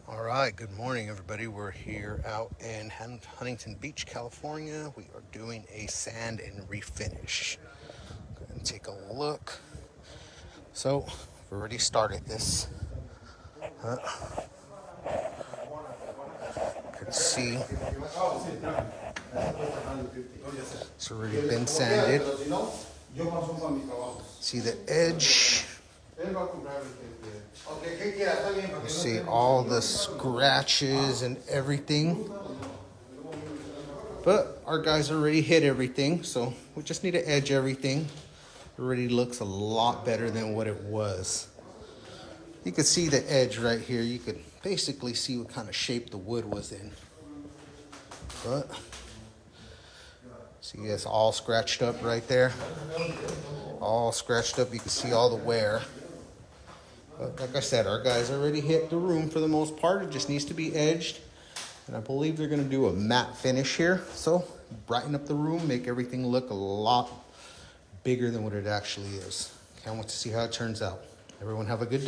All right, good morning, everybody. We're here out in Huntington Beach, California. We are doing a sand and refinish. Go ahead and take a look. So, we've already started this. You can see it's already been sanded. See the edge. You see all the scratches and everything. But our guys already hit everything, so we just need to edge everything. It already looks a lot better than what it was. You can see the edge right here. You could basically see what kind of shape the wood was in. But see, it's all scratched up right there. All scratched up. You can see all the wear. But like I said, our guys already hit the room for the most part. It just needs to be edged. And I believe they're going to do a matte finish here. So brighten up the room, make everything look a lot bigger than what it actually is. Can't wait to see how it turns out. Everyone have a good day.